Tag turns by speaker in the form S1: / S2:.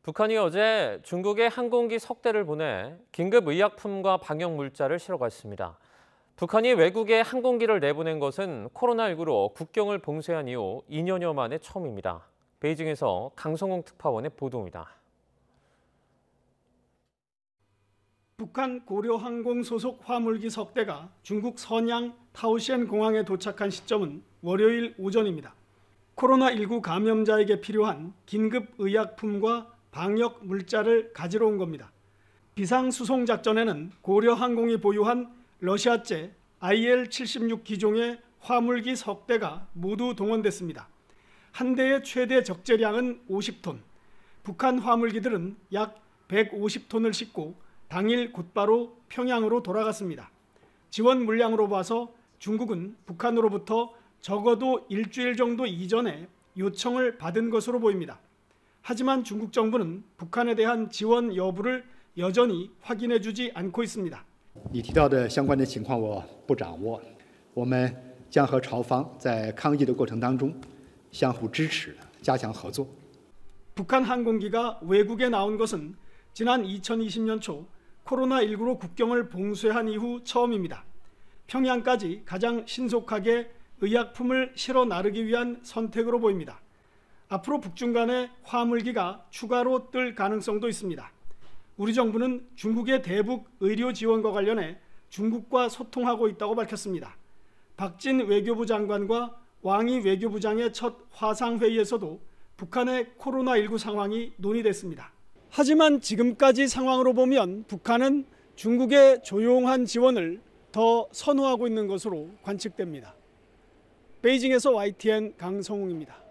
S1: 북한이 어제 중국에 항공기 석 대를 보내 긴급 의약품과 방역 물자를 실어갔습니다. 북한이 외국에 항공기를 내보낸 것은 코로나19로 국경을 봉쇄한 이후 2년여 만에 처음입니다. 베이징에서 강성웅 특파원의 보도입니다.
S2: 북한 고려항공 소속 화물기 석 대가 중국 선양 타오시엔 공항에 도착한 시점은 월요일 오전입니다. 코로나19 감염자에게 필요한 긴급 의약품과 방역 물자를 가지러 온 겁니다. 비상수송 작전에는 고려항공이 보유한 러시아제 IL-76 기종의 화물기 석 대가 모두 동원됐습니다. 한 대의 최대 적재량은 50톤, 북한 화물기들은 약 150톤을 싣고 당일 곧바로 평양으로 돌아갔습니다. 지원 물량으로 봐서 중국은 북한으로부터 적어도 일주일 정도 이전에 요청을 받은 것으로 보입니다. 하지만 중국 정부는 북한에 대한 지원 여부를 여전히 확인해주지 않고 있습니다.
S3: 你提到的相关的情况我不掌握，我们将和朝方在抗疫的过程当中相互支持，加强合作。
S2: 북한 항공기가 외국에 나온 것은 지난 2020년 초 코로나19로 국경을 봉쇄한 이후 처음입니다. 평양까지 가장 신속하게 의약품을 실어 나르기 위한 선택으로 보입니다. 앞으로 북중 간에 화물기가 추가로 뜰 가능성도 있습니다. 우리 정부는 중국의 대북 의료 지원과 관련해 중국과 소통하고 있다고 밝혔습니다. 박진 외교부 장관과 왕이 외교부장의 첫 화상회의에서도 북한의 코로나19 상황이 논의됐습니다. 하지만 지금까지 상황으로 보면 북한은 중국의 조용한 지원을 더 선호하고 있는 것으로 관측됩니다. 베이징에서 YTN 강성웅입니다.